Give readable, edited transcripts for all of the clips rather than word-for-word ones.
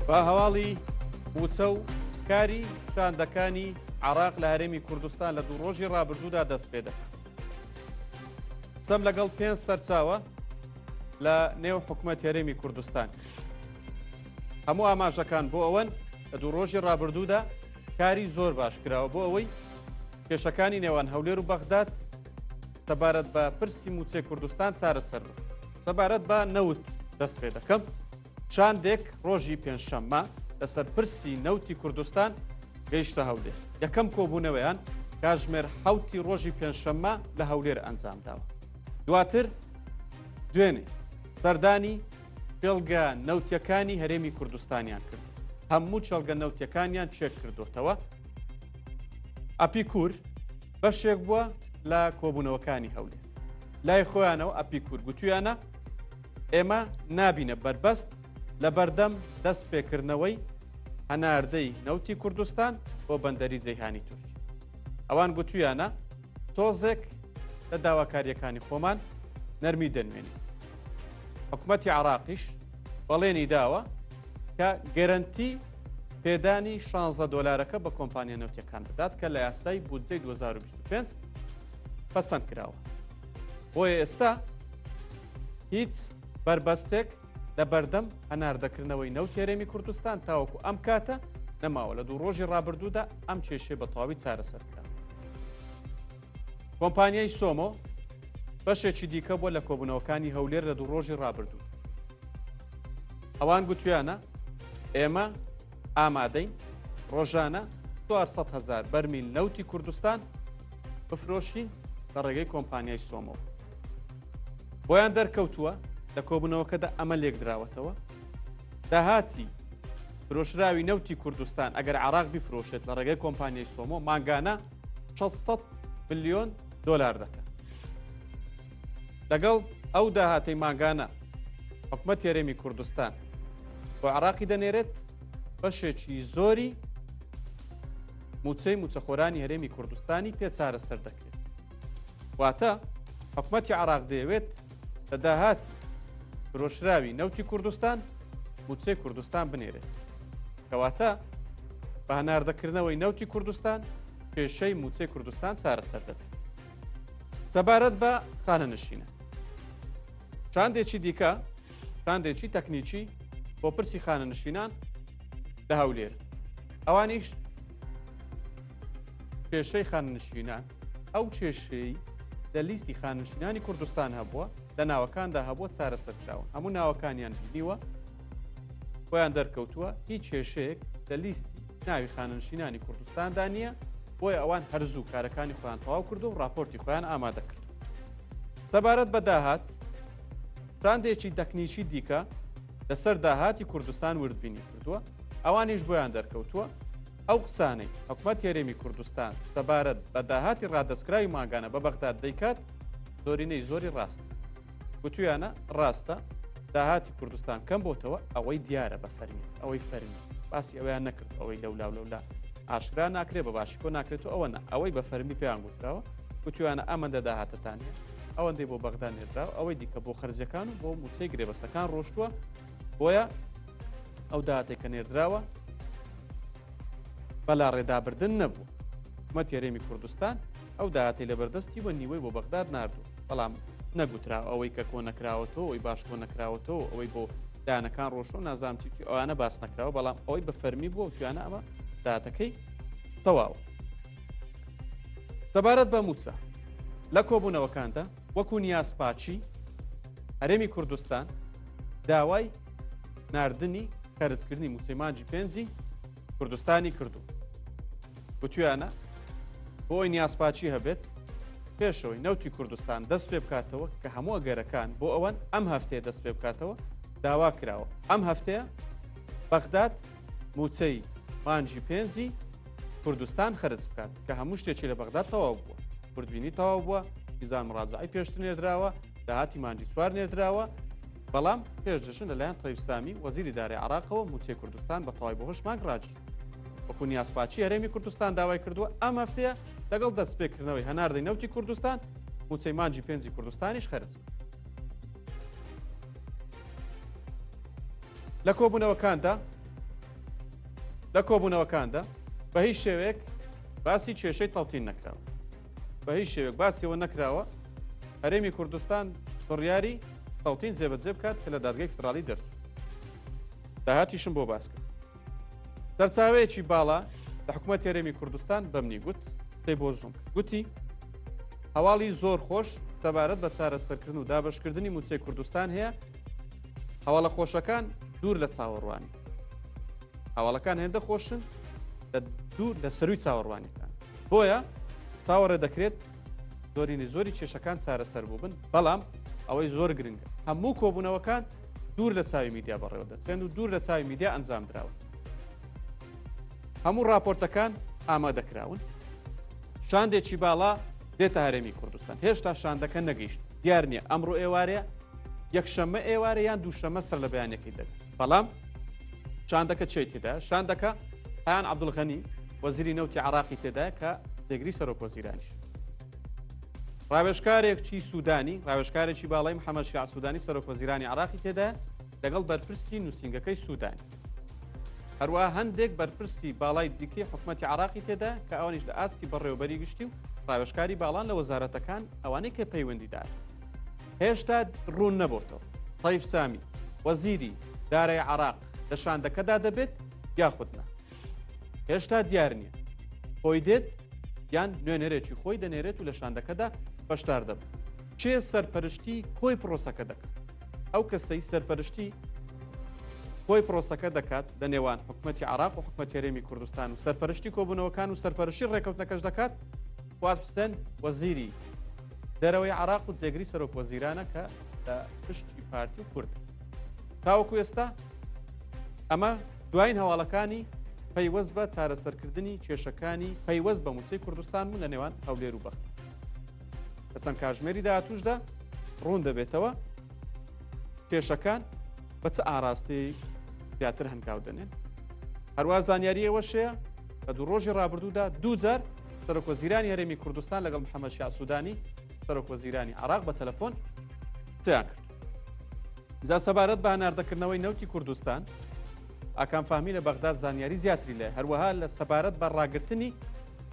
بە هەواڵی موچە و کاری شاندەکانی عراق لە هەرێمی کوردستان لە دوو ڕۆژی ڕابردوودا دەست پێ دەکات. سەم لەگەڵ 5 سەرچاوە لە نێو حکومەت هەرێمی کوردستان. هەموو ئاماژەکان بۆ ئەوەن لە دوو ڕۆژی ڕابردوودا کاری زۆر باش کراوە بۆ ئەوەی کێشەکانی نێوان هەولێر و بەغداد سەبارەت بە پرسی موچەی کوردستان چارەسەر بن. سەبارەت بە نەوت دەست پێ دەکەم. شاندێک ڕۆژی پێنجشەممە لەسەر پرسی نەوتی کوردستان گەیشتە هەولێر. یەکەم کۆبوونەوەیان کاتژمێر 7 ڕۆژی پێنجشەممە لە هەولێر ئەنجام داوە. دواتر دوێنێ سەردانی چێلگە نەوتیەکانی هەرێمی کوردستانیان کرد. هەموو چێلگە نەوتیەکانیان چێک کردوتەوە. ئەپیکور بەشێک بووە لە کۆبوونەوەکانی هەولێر. لای خۆیانەوە ئەپیکور گوتویانە ئێمە نابینە بربەست لە بەردەم دەست پێکردنەوەی هەناردەی نەوتی کوردستان بۆ بەندەری جەیهانی تورکی. ئەوان گوتویانە تۆزێک لە داواکاریەکانی خۆمان نەرمی دەنوێنی. حکومەتی عراقیش بەڵێنی داوە کە گەرنتی پێدانی 16 دۆلارەکە بە کۆمپانیا نەوتیەکان بدات کە لە یاسای بودجەی 2025 پەسەند کراوە. بۆیە ئێستا هیچ بربەستێک لە بەردەم هەناردەکردنەوەی نەوتی هەرێمی کوردستان تاوەکو ئەم کاتە نەماوە. لە دوو ڕۆژی ڕابردوودا ئەم کێشێ بە تەواوی چارەسەر کرا. کۆمپانیای سۆمۆ بەشێکی دیکە بووە لە کۆبوونەوەکانی هەولێر لە دوو ڕۆژی ڕابردوو. ئەوان گوتویانە ئێمە ئامادەین ڕۆژانە 400,000 بەرمیل نەوتی کوردستان بفرۆشین لە ڕێگەی کۆمپانیای سۆمۆ. بۆیان دەرکەوتووە لە کۆبوونەوەکەدا ئەمە لێک دراوەتەوە داهاتی فرۆشراوی نەوتی کوردستان ئەگەر عراق بیفرۆشێت لە ڕێگەی کۆمپانیای سۆمۆ ماگانە 600 ملیۆن دۆلار دەکات. لەگەڵ ئەو داهاتەی ماگانە حکومەت هەرێمی کوردستان بۆ عراقی دەنێرێت بەشێکی زۆری موچەی موچەخۆرانی هەرێمی کوردستانی پێ چارەسەر دەکرێت. واتە حکومەتی عراق دەیەوێت لە داهاتی فرۆشراوی نەوتی کوردستان موچەی کوردستان بنێرێت. کەواتە بە هەناردەکردنەوەی نەوتی کوردستان کێشەی موچەی کوردستان چارەسەر دەبێت. سەبارەت بە خانەنشینە چاندێکی دیکە چاندێکی تەکنیکی بۆ پرسی خانەنشینان لە هەولێر. ئەوانیش کێشەی خانەنشینان ئەو کێشەی لە لیستی خانەنشینانی کوردستان هەبووە لە ناوەکاندا هەبووە چارەسەر کراوە. هەموو ناوەکانیان بینیوە خۆیان دەرکەوتووە هیچ کێشەیەک لە لیستی ناوی خانەنشینانی کوردستاندا نییە. بۆیە ئەوان هەرزوو کارەکانی خۆیان تەواو کردو و راپۆرتی خۆیان ئامادە کرد. سەبارەت بە داهات چاندێکی تەکنیکی دیکە لەسەر داهاتی کوردستان وردبینی کردووە. ئەوانیش بۆیان دەرکەوتووە ئەو قسانەی حکومەت هەرێمی کوردستان سەبارەت بە داهاتی ڕادەستکراوی ماگانە بە بەغداد دەیکات زۆرینەی زۆری ڕاست. گوتویانە ڕاستە داهاتی کوردستان کەم بۆتەوە ئەوەی دیارە بە فەرمی ئەوەی فەرمی باسی ئەویان نەکرد ئەوەی لەولا ئاشکرا ناکرێت بە باشی کۆ ناکرێتەوە ئەوە ئەوەی بە فەرمی پێیان گوتراوە. گوتویانە ئەمەندە داهاتتانە ئەوەندەی بۆ بەغداد نێردراوە ئەوەی دیکە بۆ خەرجەکان و بۆ موچەی گرێبەستەکان ڕۆشتووە. بۆیە ئەو داهاتێک کە نێردراوە بەلا ڕێدابردن نەبوو. حکومەت هەرێمی کوردستان ئەو داهاتی لەبەردەستی بە نیوەی بۆ بەغداد ناردوو. بەڵام نەگوترا ئەوەی کە کۆ نەکراوەتەوە ئەوەی باش کۆ نەکراوەتەوە ئەوەی بۆ دانەکان ڕۆشتۆ نازام چی ئەوانە باس نەکراوە. بەڵام ئەوەی بە فەرمی بووە توانە ئەمە داهاتەکەی تەواوە. سەبارەت بە موچە لە کۆبوونەوەکاندا وەکو نیاسپاچی هەرێمی کوردستان داوای ناردنی خەرجکردنی موچەی مانجی پێنجی کوردستانی کردو. گوتویانە بۆ ئەوی نیاسپاچی هەبێت پێشەوەی نەوتی کوردستان دەست پێ بکاتەوە کە هەموو ئەگەرەکان بۆ ئەوەن ئەم هەفتەیە دەست پێ بکاتەوە داوا کراوە. ئەم هەفتەیە بەغداد موچەی مانجی پێنجی کوردستان خەرج بکات کە هەموو شتێکی لە بەغداد تەواو بووە. کوردبینی تەواو بووە، میزان مڕاجعی پێشتر نێردراوە، داهاتی مانجی چوار نێردراوە. بەڵام پێشدەشن لەلایەن طەیب سامی وەزیری دارایی عراقەوە موچەی کوردستان بە تەواوی بۆ هەشت مانگ ڕاجی. وەکو نیاسپاچی هەرێمی کوردستان داوای کردووە ئەم هەفتەیە لەگەڵ دەستپێکردنەوەی هەناردەی نەوتی کوردستان موچەی مانجی پێنجی کوردستانیش خەرج. لە کۆبوونەوەکاندا لە کۆبوونەوەکاندا بە هیچ شێوەیەک باسی کێشەی تەڵتین نەکراوە، بە هیچ شێوەیەک باسیەوە نەکراوە هەرێمی کوردستان بڕیاری تەڵتین جێبەجێ بکات کە لە دادگای فدراڵی دەرچوو. داهاتیشم بۆ باس کرد. دەرچاوەیەکی باڵا لە حکوومەت هەرێمی کوردستان بەمنی گوت پێی بۆ ژوم گوتی هەواڵی زۆر خۆش سەبارەت بە چارەسەرکردن و دابەشکردنی موچەی کوردستان هەیە. هەواڵە خۆشەکان دوور لە چاوەڕوانی، هەواڵەکان هێندە خۆشن دوور لە سەروی چاوەڕوانیەکان، بۆیە چاوەڕێ دەکرێت زۆری کێشەکان چارەسەر بوو بن، بەڵام ئەوەی زۆر گرنگە هەموو کۆبوونەوەکان دوور لە چاوی میدیا بەڕێوە دەچێن و دوور لە چاوی میدیا ئەنجام دراون. هەموو راپۆرتەکان ئامادەکراون، شاندێکی باڵا دێتە هەرێمی کوردستان، هێشتا شاندەکە نەگەیشت، دیار نییە ئەمڕۆ ئێوارەیە یەکشەممە ئێوارە یان دووشەمە سەر لە بەیانەکەی دەبێت. بەڵام شاندەکە چی تێدا؟ شاندەکە پایان عەبدوڵغەنی وەزیری نەوتی عێراقی تێدایە کە جێگری سەرۆکوەزیرانیش. ڕاوێژکارێکی سوودانی، ڕاوێژکارێکی باڵای محەممەد شیع سوودانی سەرۆکوەزیرانی عێراقی تێدایە لەگەڵ بەرپرسی نووسینگەکەی سوودانی. هەروەها هەندێک بەرپرسی باڵای دیکەی حکوومەتی عێراقی تێدا کە ئەوانیش لە ئاستی بەڕێوەبەری گشتی و ڕاوێژکاری باڵان لە وەزارەتەکان ئەوانەی کە پەیوەندیدار. هێشتا ڕوون نەبووتەوە تەیب سامی وەزیری دارای عێراق لە شاندەکەدا دەبێت یاخودنا. هێشتا دیار نییە خۆی دێت یان نوێنەرێکی خۆی دەنێرێت و لە شاندەکەدا بەشدار دەبێت. چێ سەرپەرشتی کۆی پرۆسەکە دەکات؟ ئەو کەسەی سەرپەرشتی کۆی پرۆسەکە دەکات لە نێوان حکوومەتی عێراق و حکوومەتی هەرێمی کوردستان و سەرپەرشتی کۆبوونەوەکان و سەرپەرشتی ڕێکەوتنەکەش دەکات فواد حوسێن وەزیری دەرەوەی عێراق و جێگری سەرۆکوەزیرانە کە لە پشتی پارتی و کورد. تاوەکو ئێستا ئەمە دوایین هەواڵەکانی پەیوەست بە چارەسەرکردنی کێشەکانی پەیوەست بە موچەی کوردستان بوون لە نێوان هەولێر و بەخت. لە چەند کاژمێری داهاتووشدا ڕوون دەبێتەوە کێشەکان بە چ ئاراستەی زیاتر هەنگاو دەنێن. هەروە زانیاری ئەوەشەیە لە دوو ڕۆژی ڕابردوودا دووجار سەرۆکوەزیرانی هەرێمی کوردستان لەگەڵ محەممەد شیع سوودانی سەرۆکوەزیرانی عێراق بە تەلەفۆن چیان کرد. جا سەبارەت بە هەناردەکردنەوەی نەوتی کوردستان ئاکام فاهمی لە بەغداد زانیاری زیاتری لێ، هەروەها لە سەبارەت بە ڕاگررتنی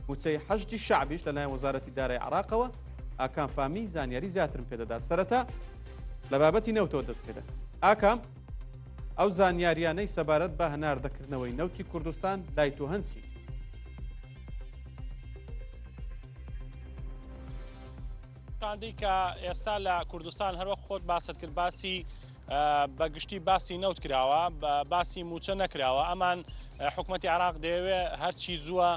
موچەی حەشتی شعبیش لەلایەن وەزارەتی دارای عێراقەوە ئاکام فاهمی زانیاری زیاترم پێدەدات. سەرەتا لە بابەتی نەوتەوە دەست پێدا. ئاکام ئەو زانیاریانەی سەبارەت بە هەناردەکردنەوەی نەوتی کوردستان لای تۆ هەنچی؟ شاندەی کە ئێستا لە کوردستان هەروە خۆت باست کرد باسی بەگشتی باسی نەوت کراوە، باسی موچە نەکراوە. ئەمان حکوومەتی عێراق دەیەوێ هەرچی زووە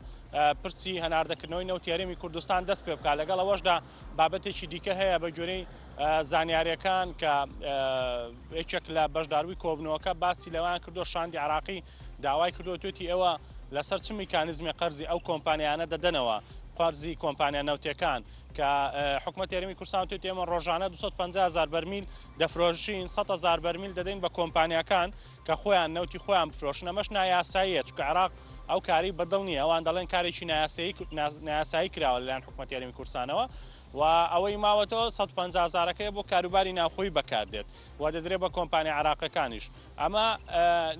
پرسی هەناردەکردنەوەی نەوتی هەرێمی کوردستان دەست پێ بکات. لەگەڵ ئەوەشدا بابەتێکی دیکە هەیە بە جۆرەی زانیاریەکان کە یەکێک لە بەشداروی کۆبنەوەکە باسی لەوان کردو شاندی عێراقی داوای کردو توێتی ئێوە لەسەر چ میکانیزمی قەرزی ئەو کۆمپانیانە دەدەنەوە، قەرزی کۆمپانیا نەوتەکان کە حکوومەتی هەرێمی کوردستان توێتی ئێمە ڕۆژانە 250,000 بەرمیل دەفرۆشین، 100,000 بەرمیل دەدەین بە کۆمپانیەکان کە خۆیان نەوتی خۆیان بفرۆشن. ئەمەش نایاساییە چونکە عێراق ئەو کاری بەدڵ نییە، ئەوان دەڵێن کارێکی نایاسایی کراوە لەلایەن حکوومەتی هەرێمی کوردستانەوە و ئەوەی ماوەتەوە 150,000ەکەی بۆ کاروباری ناوخۆیی بەکاردێت و دەدرێت بە کۆمپانیا عێراقەکانیش. ئەمە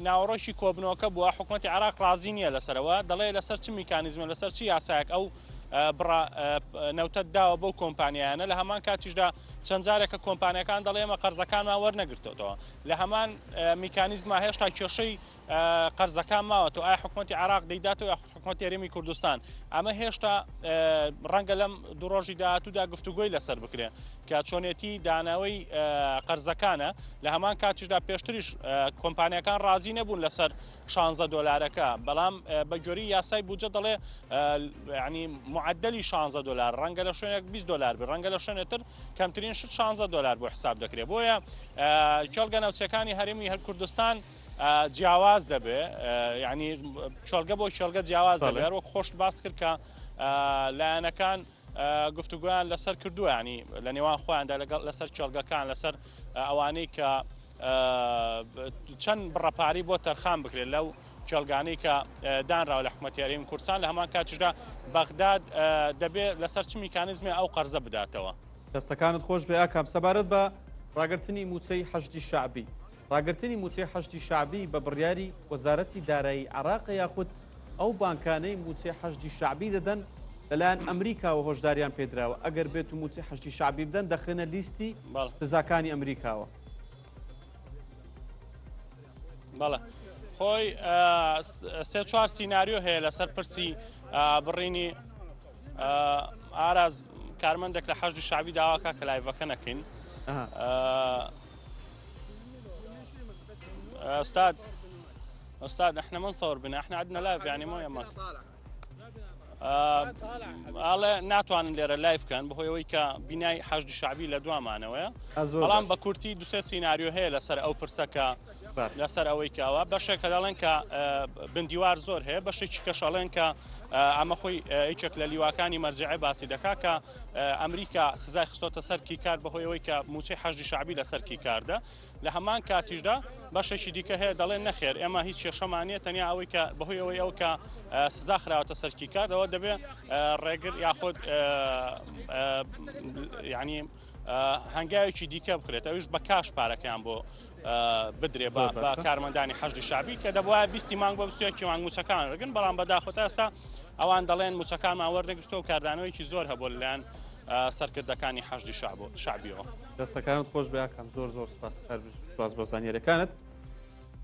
ناوەڕۆشی کۆبنەوەکە بووە حکوومەتی عێراق ڕازی نییە لەسەرەوە، دەڵێ لەسەر چ میکانیزمە لەسەر چی یاسایەک ئەو نەوتەت داوە بەو کۆمپانیانە. لە هەمان کاتیشدا چەند جارێکە کۆمپانیەکان دەڵێ ئێمە قەرزەکانمان وەرنەگرتەوە، لە هەمان میکانیزما هێشتا کێشەی قەرزەکان ماوەتەوە. ئایا حکوومەتی عێراق دەیداتەوە یا حکوومەتی هەرێمی کوردستان؟ ئەمە هێشتا ڕەنگە لەم دوو ڕۆژی داهاتوودا گفتوگۆی لەسەر بکرێ کە چۆنێتی داناوەی قەرزەکانە. لە هەمان کاتیشدا پێشتریش کۆمپانیەکان ڕازی نەبوون لەسەر 16 دۆلارەکە، بەڵام بە جۆری یاسای بودجە دەڵێ ینی معدلی 16 دلار ڕەنگە لە شوێنێک 20 دلار بێ، ڕەنگە لە شوێنێتر کەمترین شت 16 دلار بۆ حساب دەکرێت. بۆیە چۆلگە ناوچەکانی هەرێمی هەر کوردستان جیاواز دەبێ، ینی چۆلگە بۆ چۆلگە جیاواز دەبێت. وەک خۆشت باس کرد کە لایەنەکان گفتوگویان لەسەر کردووە، ینی لە نێوان خۆیاندا لەسەر چۆلگەکان لەسەر ئەوانەی کە چەند بڕەپاری بۆ تەرخان بکرێت لەو چێلگانەی کە دانراوە لە حکوومەتی هەرێمی کوردستان. لە هەمان کاتیشدا بەغداد دەبێت لەسەر چ میکانیزمی ئەو قەرزە بداتەوە. دەستەکانت خۆش بێ ئاکام. سەبارەت بە ڕاگررتنی موچەی حەشتی شعبی ڕاگررتنی موچەی حەشتی شعبی بە بڕیاری وەزارەتی دارایی عراق یاخود ئەو بانکانەی موچەی حەشتی شعبی دەدەن لەلایەن ئەمریکاوە هۆشداریان پێدراوە ئەگەر بێت و موچەی حەشتی شعبی بدەن دەخێنە لیستی سزاکانی ئەمریکاوە. بەڵێ خۆی سێ چوار سیناریۆ هەیە لەسەر پرسی بڕینی ئاراز کارمەندێک لە حەشتی شعبی داواکە کە لایڤەکە نەکەین. أستاذ احنا ما نصور بنا، احنا عندنا لايف يعني مو يما الله ناتوان ليرة لايف كان بهو يويكا بناي حشد شعبي لدوا معنا ويا الان بكورتي دوسه سيناريو هي لسر او برسكا لسر اويكا باشه كدالن كا بنديوار زور هي باشه چكشالن كا اما خوي ايچك لليواكاني مرجعي باسي دكاكا امريكا سزای خصوصا سر کی کار بهو يويكا موچي حشد شعبي لسر کی کار ده لهمان کاتیجدا باشه شي دیکه هي دالن نخير اما هیچ شمانيه تنیا اويكا بهو يوي او كا سزا خرا تسر کی کار ده دبي ڕێگر یاخود ینی هەنگاوێکی دیکە بکرێت ئەوش بە کاش پارەکەیان بۆ بدرێ بە کارمەندانی حەشدی شعبی کە دەبواە 20 مانگ بە 21 مانگ موچەکان ڕگن بەڵام بەداخۆتا ئێستا ئەوان دەڵێن موچەکانمان وەرنەگرتەوە و کاردانەوەیکی زۆر هەبوو لەلایەن سەرکردەکانی حەشدی شعبیەوە. دەستەکانت خۆش بەیاکەم زۆر سپاس هەر باز بۆ زانیاریەکانت.